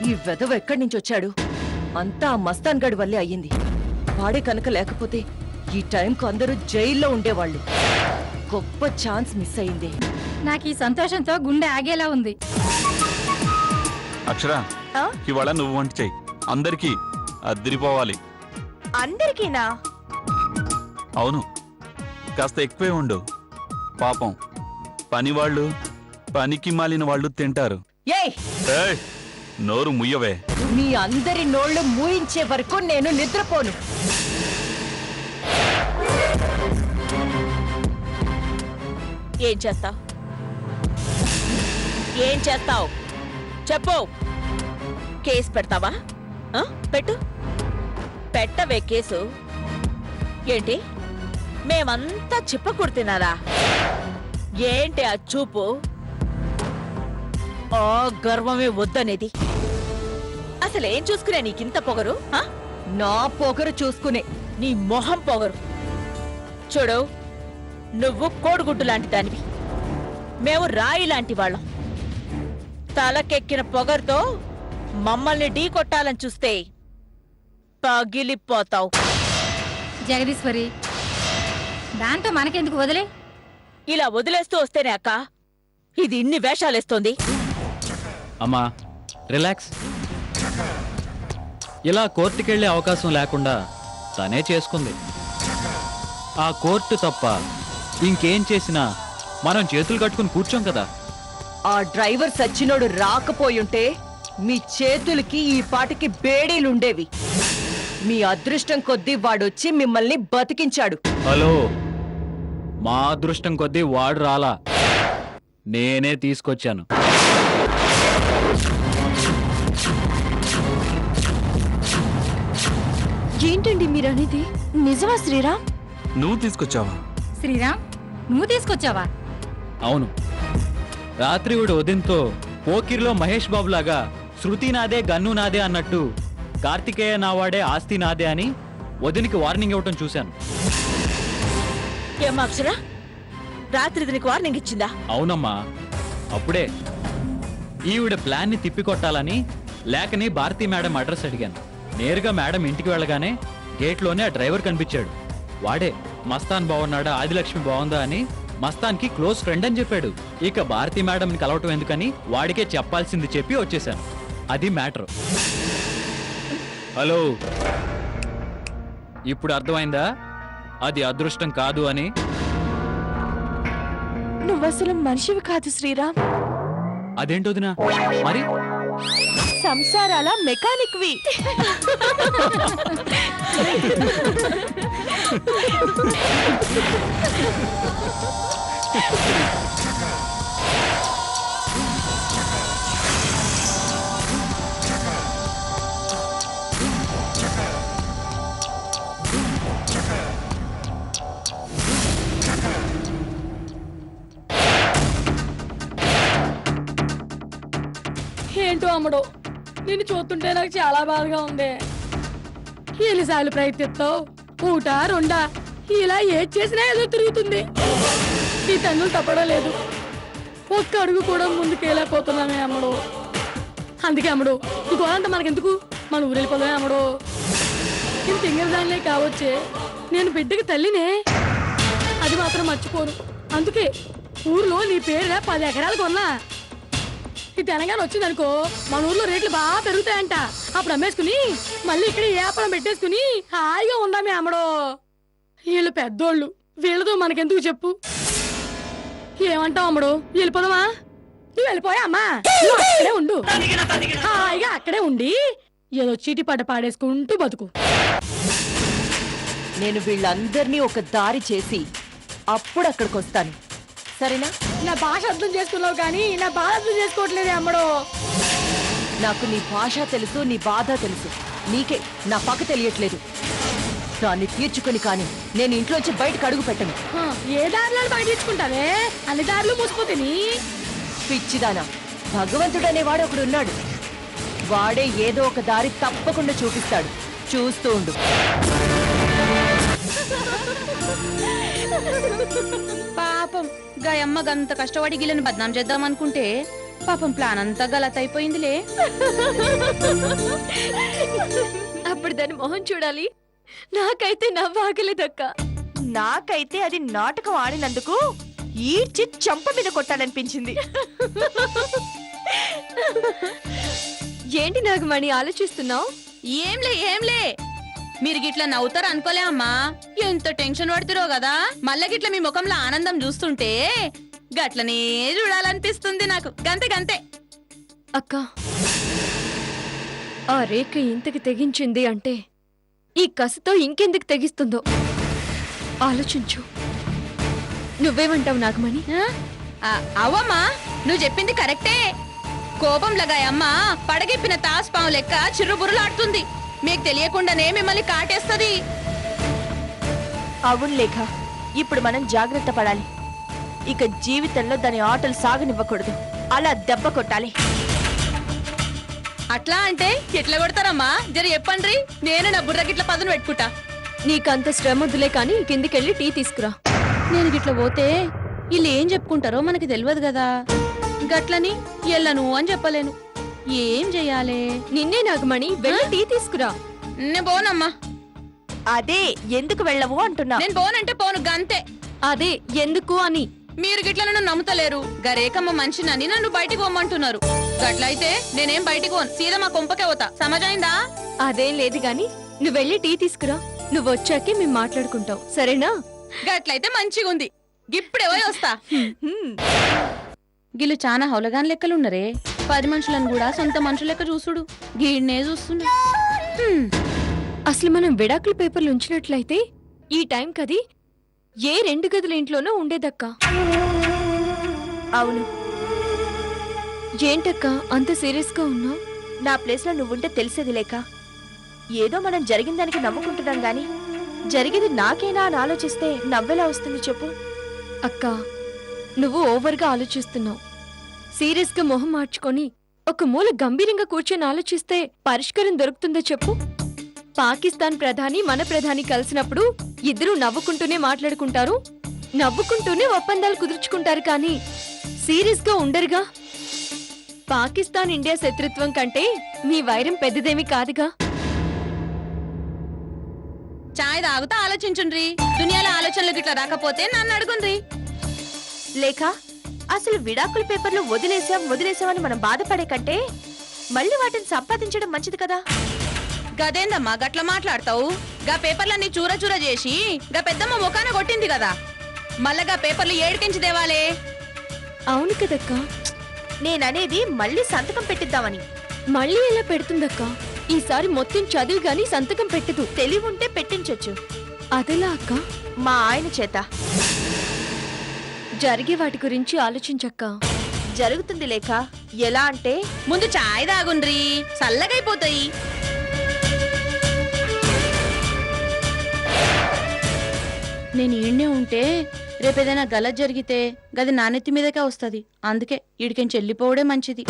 ఈ వెధవ ఎక్కడి నుంచి వచ్చాడు? అంతా ఆ మస్తాన్ గడి వల్లే అయ్యింది. వాడే కనుక లేకపోతే ఈ టైంకు అందరూ జైల్లో ఉండేవాళ్ళు. గొప్ప ఛాన్స్ మిస్ అయింది. నాకు ఈ సంతోషంతో గుండె ఆగేలా ఉంది. అక్షర, ఇవాళ నువ్వు వంట చెయ్యి, అందరికీ అద్దరిపోవాలి. అందరికీనా? అవును, కాస్త ఎక్కువే ఉండు. పాపం పనివాళ్ళు, పనికి మాలిన వాళ్ళు తింటారు. ఏయ్, నోరు ముయ్యవే. మీ అందరి నోళ్లు మూయించే వరకు నేను నిద్రపోను. ఏం చేస్తావు? ఏం చేస్తావు చెప్పు. కేసు పెడతావా? పెట్టు. పెట్టవే కేసు. ఏంటి మేమంతా చిప్పకుడుతున్నారా? ఏంటి ఆ చూపు? ఆ గర్వమే వద్దనేది. అసలేం చూసుకునే నీకింత పొగరు? నా పొగరు చూసుకునే నీ మొహం పొగరు. చూడు, నువ్వు కోడిగుడ్డు లాంటి దానివి, మేము రాయి లాంటి వాళ్ళం. తలకెక్కిన పొగరుతో మమ్మల్ని ఢీ కొట్టాలని చూస్తే పగిలిపోతావు. జగదీశ్వరి, దాంతో మనకెందుకు వదిలే? ఇలా వదిలేస్తూ వస్తేనే అక్క ఇది ఇన్ని వేషాలేస్తోంది. అమ్మా రిలాక్స్. ఇలా కోర్టుకెళ్లే అవకాశం లేకుండా తనే చేసుకుంది. ఆ కోర్టు తప్ప ఇంకేం చేసినా మనం చేతులు కట్టుకుని కూర్చోం కదా. ఆ డ్రైవర్ సచ్చినోడు రాకపోయుంటే మీ చేతులకి ఈ పాటికి బేడీలుండేవి. మీ అదృష్టం కొద్దీ వాడొచ్చి మిమ్మల్ని బతికించాడు. హలో, మా అదృష్టం కొద్దీ వాడు రాలా, నేనే తీసుకొచ్చాను. ఏంటండి మీరనేది? నిజమా శ్రీరామ్? నువ్వు తీసుకొచ్చావా? శ్రీరామ్, నువ్వు తీసుకొచ్చావా? అవును, రాత్రి ఉదయంతో పోకిరిలో మహేష్ బాబు లాగా శృతి నాదే గన్ను నాదే అన్నట్టు కార్తికేయ నావాడే ఆస్తి నాదే అని వదినికి వార్నింగ్ ఇవ్వటం చూశాను. ఏమా అక్షర, రాత్రి దీనికి వార్నింగ్ ఇచ్చిందా? అవునమ్మా, అప్పుడే ఈవిడ ప్లాన్ ని తిప్పికొట్టాలని లేకని భారతీ మేడం అడ్రస్ అడిగాను. నేరుగా మేడం ఇంటికి వెళ్ళగానే గేట్లోనే ఆ డ్రైవర్ కనిపించాడు. వాడే మస్తాన్ బాగున్నాడా, ఆదిలక్ష్మి బాగుందా అని మస్తాన్కి క్లోజ్ ఫ్రెండ్ అని చెప్పాడు. ఇక భారతీ మేడంని కలవటం ఎందుకని వాడికే చెప్పాల్సింది చెప్పి వచ్చేసాను. అది మ్యాటర్. హలో, ఇప్పుడు అర్థమైందా అది అదృష్టం కాదు అని? నువ్వసలు మనిషివి కాదు శ్రీరామ్. అదేంటోదినా మరి? సంసారాల మెకానిక్వి. ఏంటో అమ్మడు, నిన్ను చూస్తుంటే నాకు చాలా బాధగా ఉంది. ఎన్నిసార్లు ప్రయత్నిస్తావు? ఊట రెండా ఇలా ఏది చేసినా ఏదో తిరుగుతుంది. ఈ తన్నులు తప్పడం లేదు. ఒక్క అడుగు కూడా ముందుకెళ్ళకపోతున్నామే అమ్మడు. అందుకే అమ్మడు, ఈ గోలంతా మనకెందుకు, మన ఊరు వెళ్ళిపోదామే అమ్మడు. ఇది తింగర దానిలే కావచ్చే, నేను బిడ్డకి తల్లినే, అది మాత్రం మర్చిపోను. అందుకే ఊర్లో నీ పేరు 10 ఎకరాలు కొన్నా. ఈ తెలంగాణ వచ్చిందనుకో మన ఊర్లో రేట్లు బాగా పెరుగుతాయంట. అప్పుడు అమ్మేసుకుని మళ్ళీ ఇక్కడ ఏపడం పెట్టేసుకుని హాయిగా ఉందామే అమ్మడో. వీళ్ళు పెద్దోళ్ళు, వీళ్ళతో మనకెందుకు చెప్పు? ఏమంటావు అమ్మడు? వెళ్ళిపోదామా? నువ్వు వెళ్ళిపోయా అమ్మా, నువ్వు అక్కడే ఉండు, హాయిగా అక్కడే ఉండి ఏదో చీటి పడ్డ పాడేసుకుంటూ బతుకు. నేను వీళ్ళందరినీ ఒక దారి చేసి అప్పుడు అక్కడికి వస్తాను, సరేనా? నా భాష అర్థం చేసుకున్నావు కానీ నా బాధ అర్థం చేసుకోవట్లేదే అమ్మడో. నాకు నీ భాష తెలుసు, నీ బాధ తెలుసు. నీకే నా పక్క తెలియట్లేదు. దాన్ని తీర్చుకుని కాని నేను ఇంట్లోంచి బయటకు అడుగు పెట్టను. హ, ఏ దారిలో బయటించుకుంటావే అన్ని దారులు మూసిపోతేని. పిచ్చిదానా, భగవంతుడనేవాడు ఒకడున్నాడు. వాడే ఏదో ఒక దారి తప్పకుండా చూపిస్తాడు. చూస్తూ ఉండు. పాపం గాయమ్మ గంత కష్టపడి గిళ్ళని బద్నాం చేద్దాం అనుకుంటే పాపం ప్లాన్ అంతా గలత్ అయిపోయిందిలే. అప్పుడు దాని మొహం చూడాలి. నాకైతే నవ్వాగలేదక్క. నాకైతే అది నాటకం ఆడినందుకు ఈడ్చి చంప మీద కొట్టాలనిపించింది. ఏంటి నాగమణి ఆలోచిస్తున్నావు? ఏంలే మీరు గిట్లా నవ్వుతారు అనుకోలే అమ్మా. ఎంత టెన్షన్ పడుతురో కదా. మళ్ళా గిట్ల మీ ముఖంలో ఆనందం చూస్తుంటే గట్లనే చూడాలనిపిస్తుంది నాకు. గంతే అక్క, ఆ రేఖ ఇంతకి తెగించింది అంటే ఈ కసితో ఇంకెందుకు తెగిస్తుందో ఆలోచించు. నువ్వేమంటావు నాగమణి? అవమ్మా, నువ్వు చెప్పింది కరెక్టే. కోపంలో గాయమ్మ పడగెప్పిన తాస్పాము లెక్క చిర్రుబుర్రులాడుతుంది. మీకు తెలియకుండానే మిమ్మల్ని కాటేస్తది. అవును లేఖ, ఇప్పుడు మనం జాగ్రత్త పడాలి. ఇక జీవితంలో దాని ఆటలు సాగనివ్వకూడదు. అలా దెబ్బ కొట్టాలి. అట్లా అంటే ఎట్లా కొడతారమ్మా? జర చెప్పండ్రి, నేను నా బుర్ర గిట్ల పదును పెట్టుకుంటా. నీకంత శ్రమద్దులే కాని కిందికెళ్ళి టీ తీసుకురా. నేను గిట్ల పోతే వీళ్ళు ఏం చెప్పుకుంటారో మనకి తెలియదు కదా. గట్లని ఎల్లను అని చెప్పలేను. ఏం చెయ్యాలే? నిన్నే నాగమణి, వెళ్ళి టీ తీసుకురా. నేను పోనమ్మా. అదే ఎందుకు వెళ్ళవు అంటున్నా. నేను పోనంటే పోను గంతే. అదే ఎందుకు అని. మీరు గిట్ల నన్ను నమ్ముతలేరు. గరేకమ్మ మనిషినని నన్ను బయటికి పోమంటున్నారు. గట్లయితే నేనేం బయటికి పోను, సీదా మా కొంపకే పోతా. సమాజైందా? అదేం లేదు గాని నువ్వు వెళ్ళి టీ తీసుకురా. నువ్వు వచ్చాకే మేము మాట్లాడుకుంటాం, సరేనా? గట్లయితే మంచిగుంది. ఇప్పుడే పోయి వస్తా. గిల్లు చాలా హౌలగాన్ లెక్కలున్నరే. 10 మనుషులను కూడా సొంత మనుషుల లెక్క చూసుడు. గీడ్నే చూస్తున్నా. అసలు మనం విడాకుల పేపర్లు ఉంచినట్లయితే ఈ టైం కది ఏ 2 గదుల ఇంట్లోనో ఉండేదక్క. అవును, ఏంటక్క అంత సీరియస్ గా ఉన్నావు? నా ప్లేస్ లో నువ్వుంటే తెలిసేది లేక. ఏదో మనం జరిగిన దానికి నమ్ముకుంటున్నాం గాని జరిగేది నాకేనా అని ఆలోచిస్తే నవ్వెలా వస్తుంది చెప్పు. అక్క, నువ్వు ఓవర్గా ఆలోచిస్తున్నావు. సీరియస్ గా మొహం మార్చుకొని ఒక మూల గంభీరంగా కూర్చొని ఆలోచిస్తే పరిష్కారం దొరుకుతుందో చెప్పు. పాకిస్తాన్ ప్రధాని మన ప్రధాని కలిసినప్పుడు ఇద్దరూ నవ్వుకుంటూనే మాట్లాడుకుంటారు, నవ్వుకుంటూనే ఒప్పందాలు కుదుర్చుకుంటారు, కానీ సీరియస్ గా ఉండరుగా. పాకిస్తాన్ ఇండియా శత్రుత్వం కంటే మీ వైరం పెద్దదేమీ కాదుగా. చాయ్ తాగుతా ఆలోచించుండ్రి. దునియాలో ఆలోచనలు గిట్లా రాకపోతే నన్ను అడుగుండ్రి. లేక అసలు విడాకుల పేపర్లు వదిలేసామని మనం బాధపడే కంటే మళ్ళీ వాటిని సంపాదించడం మంచిది కదా. గదేందమ్మా గట్ల మాట్లాడతావు? గా పేపర్లన్నీ చూర చూర చేసి గా పెద్దమ్మ ముఖాన కొట్టింది కదా. మళ్ళా గా పేపర్లు ఏడికించి దేవాలే. అవును కదక్క, నేననేది మళ్ళీ సంతకం పెట్టిద్దామని. మళ్ళీ ఎలా పెడుతుందక్క? ఈసారి మొత్తం చదివి గాని సంతకం పెట్టదు. తెలివుంటే పెట్టించొచ్చు. అదెలా అక్క? మా ఆయన చేత. జరిగే వాటి గురించి ఆలోచించక్క. జరుగుతుంది లేక. ఎలా అంటే ముందు చాయ్ తాగుండ్రి, చల్లగైపోతాయి. నేను ఈడ్నే ఉంటే రేపేదైనా గలత్ జరిగితే గది నానెత్తి మీదకే వస్తుంది. అందుకే ఈడికెంచి వెళ్ళిపోవడే మంచిది.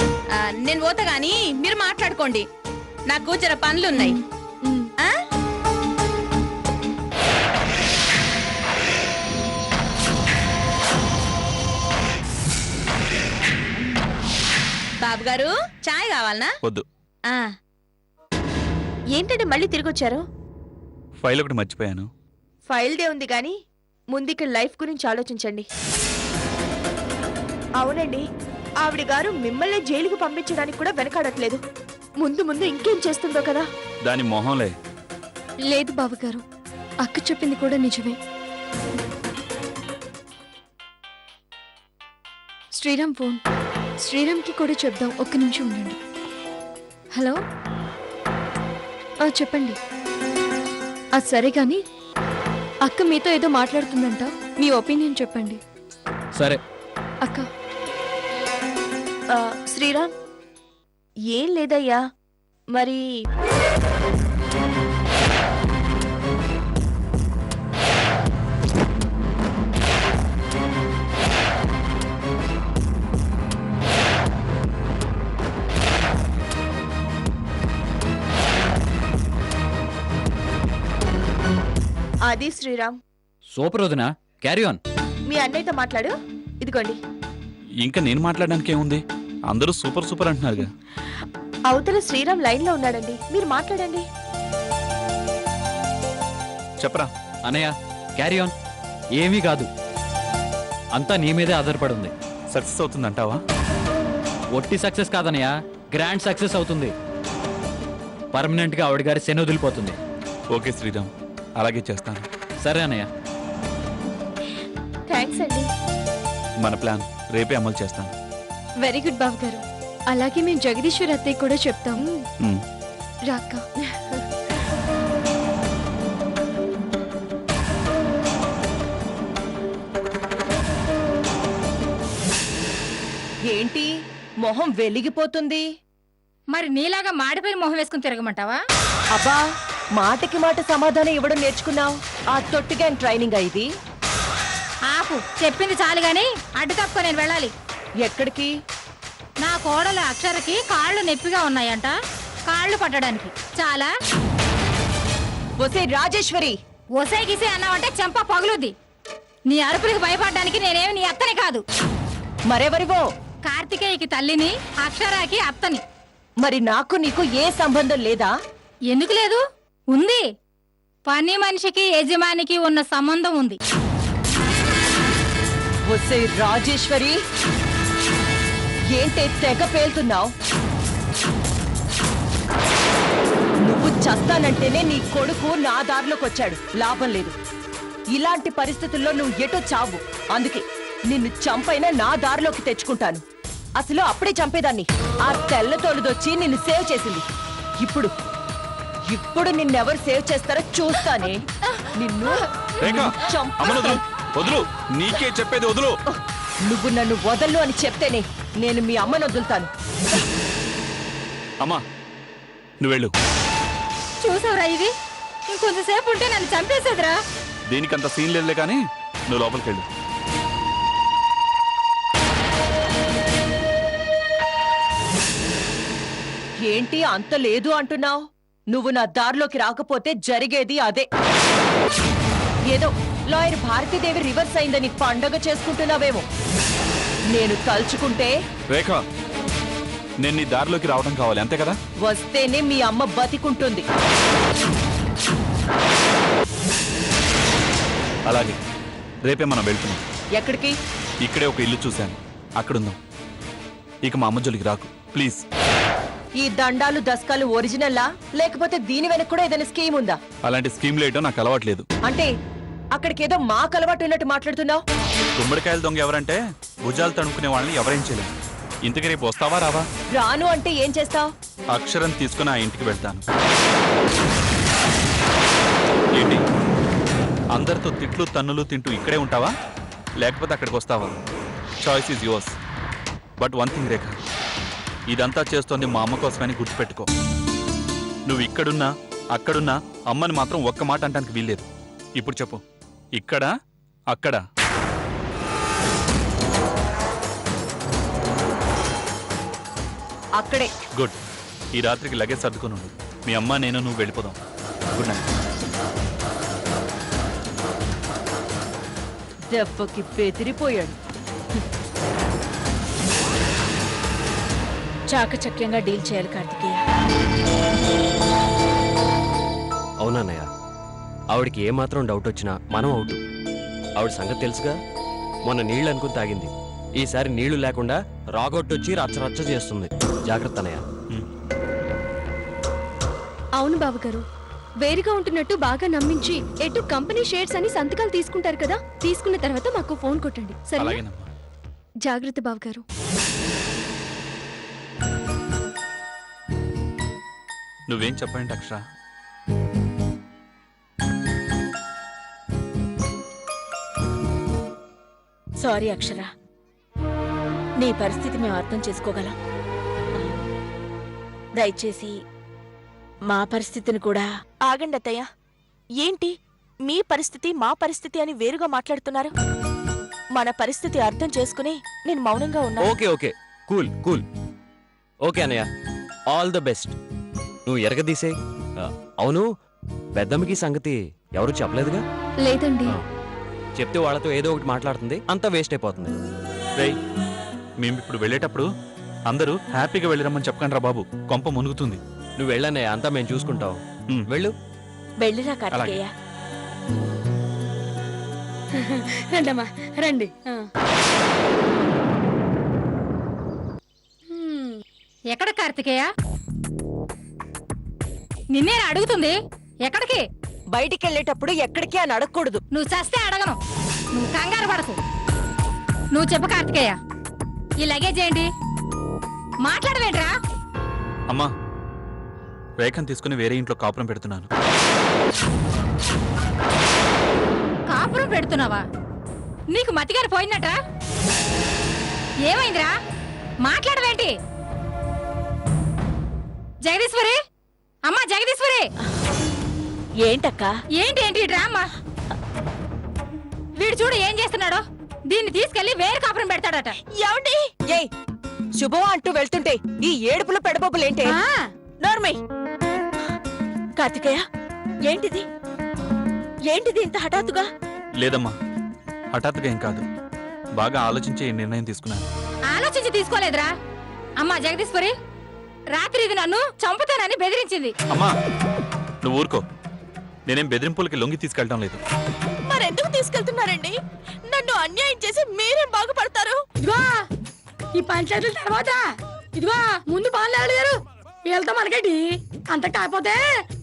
నేను పోతా గాని మీరు మాట్లాడుకోండి, నాకు జర పనులున్నాయి. ఆ? బాబు గారు చాయ్ కావాలనా? వద్దు. ఆ, ఏంటంటే మళ్ళీ తిరిగొచ్చారు? ఫైల్ ఒకటి మర్చిపోయాను. ఫైల్ డే ఉంది గాని ముందు ఇక్కడ లైఫ్ గురించి ఆలోచించండి. అవునండి, ఆవిడ గారు మిమ్మల్ని జైలుకు పంపించడానికి కూడా వెనకాడట్లేదు. ముందు ముందు ఇంకేం చేస్తుందో కదా. దాని మొహంలే. లేదు బావగారు, అక్క చెప్పింది కూడా నిజమే. శ్రీరామ్ ఫోన్. శ్రీరామ్కి కూడా చెప్దాం, ఒక్క నిమిషం ఉండండి. హలో, చెప్పండి. అది సరే కానీ అక్క మీతో ఏదో మాట్లాడుతుందంట, మీ ఒపీనియన్ చెప్పండి. సరే అక్క. శ్రీరామ్, ఏం లేదయ్యా. మరి అది శ్రీరామ్, సూపర్ వదినా, క్యారీ ఆన్. మీ అన్నయ్యతో మాట్లాడు. ఇదిగోండి. ఇంకా నేను మాట్లాడడానికి ఏముంది, అందరూ సూపర్ సూపర్ అంటున్నారుగా. అవతల శ్రీరామ్ లైన్ లో ఉన్నాడండి, మీరు మాట్లాడండి. చెప్పరా. అనయ్య క్యారీ ఆన్. ఏమీ కాదు, అంతా నీ మీదే ఆధారపడి ఉంది. సక్సెస్ అవుతుందంటావా? ఒట్టి సక్సెస్ కాదనయ్య, గ్రాండ్ సక్సెస్ అవుతుంది. పర్మనెంట్ గా ఆవిడ గారి శని వదిలిపోతుంది. ఓకే శ్రీరామ్, అలాగే చేస్తాను. సరే అన్నయ్య. థ్యాంక్స్ అండి. మన ప్లాన్ రేపే అమలు చేస్తాను. వెరీ గుడ్ బాబు గారు. అలాగే మేము జగదీశ్వర్ అత్తయ్య కూడా చెప్తాం. మ్. రాక్క. ఏంటి మొహం వెలిగిపోతుంది? మరి నీలాగా మాడిపోయిన మొహం వేసుకుని తిరగమంటావా? అబ్బా, మాటకి మాట సమాధానం ఇవ్వడం నేర్చుకున్నావు. ఆ తొట్టిగా ట్రైనింగ్ ఇది. ఆపు, చెప్పింది చాలు గాని అడ్డు తప్పుకో, నేను వెళ్ళాలి. ఎక్కడికి? నా కోడలు అక్షరకి కాళ్ళు నొప్పిగా ఉన్నాయంట, కాళ్ళు పట్టడానికి. చాలా ఒసే రాజేశ్వరి, ఒసే గిసే అన్నావంటే చెంప పగులుద్ది. నీ అరుపులకు భయపడడానికి నేనేమి నీ అత్తని కాదు. మరెవరివో? కార్తికేయకి తల్లిని, అక్షరాకి అత్తని. మరి నాకు నీకు ఏ సంబంధం లేదా? ఎందుకు లేదు? ఉంది. పని మనిషికి యజమానికి ఉన్న సంబంధం ఉంది. ఒసే రాజేశ్వరి, ఏంటే తెగ పేలుతున్నావు? నువ్వు చస్తానంటేనే నీ కొడుకు నా దారిలోకి వచ్చాడు. లాభం లేదు. ఇలాంటి పరిస్థితుల్లో నువ్వు ఎటో చావు. అందుకే నిన్ను చంపైనా నా దారిలోకి తెచ్చుకుంటాను. అసలు అప్పుడే చంపేదాన్ని. ఆ తెల్ల తోలుదొచ్చి నిన్ను సేవ్ చేసింది. ఇప్పుడు ఇప్పుడు నిన్నెవరు సేవ్ చేస్తారో చూస్తానే. నిన్ను రేఖ, అమ్మను వదులు, వదులు, నీకే చెప్పేది వదులు. నువ్వు నన్ను వదలు అని చెప్తేనే నేను మీ అమ్మను వదులుతాను. అమ్మా, నువ్వు వెళ్ళు. చూసావురా ఇది? ఇంకొంచెంసేపు ఉంటే నన్ను చంపేసేదిరా. దీనికంత సీన్ లేదులే కానీ నువ్వు లోపలికి వెళ్ళు. ఏంటి అంత లేదు అంటున్నావు? నువ్వు నా దారిలోకి రాకపోతే జరిగేది అదే. ఏదో లాయర్ భారతీదేవి రివర్స్ అయిందని పండగ చేసుకుంటున్నావేమో. నేను తలుచుకుంటే రేఖ, నేను నీ దారిలోకి రావడం కావాలి, అంతే కదా? వస్తేనే మీ అమ్మ బతికుంటుంది. అలాగే రేపే మనం వెళ్తున్నాం. ఎక్కడికి? ఇక్కడే ఒక ఇల్లు చూశాను, అక్కడుందాం. ఇక మా అమ్మ జోలికి రాకు ప్లీజ్. ఈ దండాలు దస్కాలు ఒరిజినల్లా, లేకపోతే దీని వెనక కూడా ఏదైనా స్కీమ్ ఉందా? అలాంటి స్కీమ్ లేయటం నాకు అలవాట్లేదు. అంటే అక్కడికేదో మాకు అలవాటు ఉన్నట్టు మాట్లాడుతున్నావు. గుమ్మడికాయల దొంగ ఎవరంటే భుజాలు తణుకునే వాళ్ళని ఎవరేం చేయలేము. ఇంతకీ రేపు వస్తావా రావా? రాను అంటే ఏం చేస్తావు? అక్షరం తీసుకుని ఆ ఇంటికి వెళ్తాను. ఏంటి అందరితో తిట్లు తన్నులు తింటూ ఇక్కడే ఉంటావా, లేకపోతే అక్కడికి వస్తావా? Choice is yours. But one thing Rekha, ఇదంతా చేస్తోంది మా అమ్మ కోసమని గుర్తుపెట్టుకో. నువ్వు ఇక్కడున్నా అక్కడున్నా అమ్మని మాత్రం ఒక్క మాట అంటానికి వీల్లేదు. ఇప్పుడు చెప్పు, ఇక్కడ అక్కడ? అక్కడే. గుడ్. ఈ రాత్రికి లగేజ్ సర్దుకుని ఉండు. మీ అమ్మ నేను నువ్వు వెళ్ళిపోదాం. Good night. దెబ్బకి బెదిరిపోయాడు. చాకచక్యంగా డీల్ చేయాలి కార్తికేయ. అవునన్నయ్య, ఆవిడికి ఏమాత్రం డౌట్ వచ్చినా మనం అవుట్. ఆవిడ సంగతి తెలుసుగా, మొన్న నీళ్ళు అనుకుని తాగింది. ఈసారి నీళ్లు లేకుండా రాగొట్టొచ్చి రచ్చరచ్చ చేస్తుంది. జాగ్రత్త అన్నయ్య. అవును బాబు గారు, వేరుగా ఉంటున్నట్టు బాగా నమ్మించి ఎటు కంపెనీ షేర్స్ అని సంతకాలు తీసుకుంటారు కదా, తీసుకున్న తర్వాత మాకు ఫోన్ కొట్టండి సరే? అలాగేనమ్మా. జాగ్రత్త బాబు గారు. నువ్వేం చెప్పండి అక్షర. సారీ అక్షర, నీ పరిస్థితి మేము అర్థం చేసుకోగలం. దయచేసి మా పరిస్థితిని కూడా. ఆగండి అత్తయ్య. ఏంటి మీ పరిస్థితి మా పరిస్థితి అని వేరుగా మాట్లాడుతున్నారు? మన పరిస్థితి అర్థం చేసుకుని నేను మౌనంగా ఉన్నా. Okay okay, cool cool. Okay అన్నయ్య, ఆల్ ద బెస్ట్. నువ్వు ఎరగదీసే. అవును, పెద్దమ్మకి ఈ సంగతి ఎవరు చెప్పలేదుగా లేదండి. చెప్తే వాళ్ళతో ఏదో ఒకటి మాట్లాడుతుంది, అంతా వేస్ట్ అయిపోతుంది. రేయ్ మేము ఇప్పుడు వెళ్ళేటప్పుడు అందరూ హ్యాపీగా వెళ్ళిరమ్మని చెప్పకండి రా బాబు, కొంప మునుగుతుంది. నువ్వు వెళ్ళన్నయ్య, అంతా మేము చూసుకుంటాం. ఉమ్. వెళ్ళు. వెళ్ళిరా కార్తికేయ. రండమ్మా రండి. ఎక్కడ కార్తికేయ? నిన్నే అడుగుతుంది. ఎక్కడికి? బయటికి వెళ్ళేటప్పుడు ఎక్కడికి అని అడగకూడదు. నువ్వు చస్తే అడగను. నువ్వు కంగారు పడకు. నువ్వు చెప్పు కార్తికేయ, ఈ లగేజ్ ఏంటి? మాట్లాడవేంట్రా? అమ్మా, రేఖను తీసుకుని వేరే ఇంట్లో కాపురం పెడుతున్నాను. కాపురం పెడుతున్నావా? నీకు మతిగారు పోయిందట్రా? ఏమైందిరా? మాట్లాడవేంటి? జగదీశ్వరి, అమ్మా జగదీశ్వరి, ఏంటక్క? ఏంటి ఏంటి ఈ డ్రామా? వీడు చూడు ఏం చేస్తున్నాడో. దీన్ని తీసుకెళ్లి వేరే కాపురం పెడతాడట. ఏమండి? ఏయ్ శుభం అంటూ వెళ్తుంటే ఈ ఏడుపులు పెడబొబ్బులేంటే? ఆ, నోర్మై. కార్తికేయ, ఏంటిది? ఏంటిది ఇంత హఠాత్తుగా? లేదమ్మా, హఠాత్తుగా ఏం కాదు, బాగా ఆలోచించి ఈ నిర్ణయం తీసుకున్నాను. ఆలోచించి తీసుకోలేదురా. అమ్మా జగదీశ్వరి, రాత్రి ఇది నన్ను చంపుతానని బెదిరించింది. అమ్మా నువ్వు ఊరుకో, నేనేం బెదిరింపులకి లొంగి తీసుకెళ్ళటం లేదు. మరెందుకు తీసుకెళ్తున్నారండి? నన్ను అన్యాయం చేసి మీరేం బాగుపడతారు? ఇదిగో ఈ పంచాయతీల తర్వాత ఇదిగో ముందు బాగా లేరు. వీళ్ళతో మనకేంటి? అంత కాకపోతే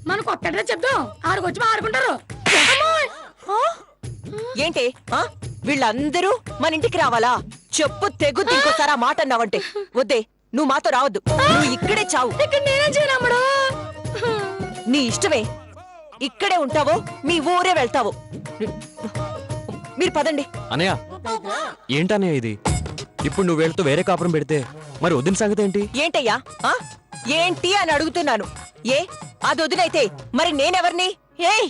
మనం కొత్త అడ్రస్ చెప్తాం, ఆడుకొచ్చి ఆడుకుంటారు. ఏంటి ఆ? వీళ్ళందరూ మన ఇంటికి రావాలా? చెప్పు తెగుద్ది ఇంకోసారి ఆ మాట అన్నావంటే. వద్దే, నువ్వు మాతో రావద్దు. నువ్వు ఇక్కడే చావు. ఇక్కడ నేనేం చేయనమ్మడు. నీ ఇష్టమే. ఇక్కడే ఉంటావో మీ ఊరే వెళ్తావో. మీరు పదండి. అనయ్య, ఏంటన్నయ్య ఇది? ఇప్పుడు నువ్వు వెళ్తూ వేరే కాపురం పెడితే మరి వదిన సంగతి ఏంటి? ఏంటయ్యా ఆ? ఏంటి అని అడుగుతున్నాను. ఏ అది వదినైతే మరి నేనెవరిని? ఏయ్,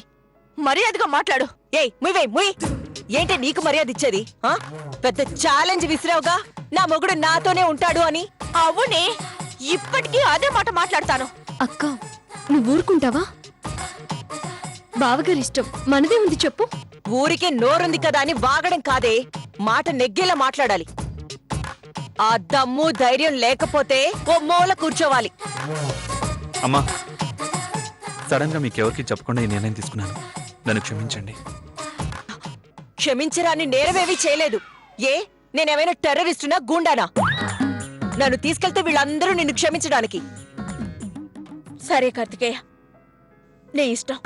మర్యాదగా మాట్లాడు. ఏయ్ ముయ్. ఏంటి నీకు మర్యాద ఇచ్చేది? ఆ? పెద్ద ఛాలెంజ్ విసిరావుగా, నా మొగుడు నాతోనే ఉంటాడు అని. అవునే, ఇప్పటికీ అదే మాట మాట్లాడతాను. అక్క నువ్వు ఊరుకుంటావా? బావగారి ఇష్టం, మనదే ఉంది చెప్పు. ఊరికే నోరుంది కదా అని వాగడం కాదే, మాట నెగ్గేలా మాట్లాడాలి. ఆ దమ్ము ధైర్యం లేకపోతే ఓ మూల కూర్చోవాలి. అమ్మా, సడన్ గా మీకెవరికి చెప్పకుండా ఈ నిర్ణయం తీసుకున్నాను, నన్ను క్షమించండి. క్షమించరాని నేరమేమీ చేయలేదు. ఏ నేనేమైనా టెర్రరిస్టునా, గూండానా? నన్ను తీసుకెళ్తే వీళ్ళందరూ నిన్ను క్షమించడానికి. సరే కార్తికేయ, నీ ఇష్టం.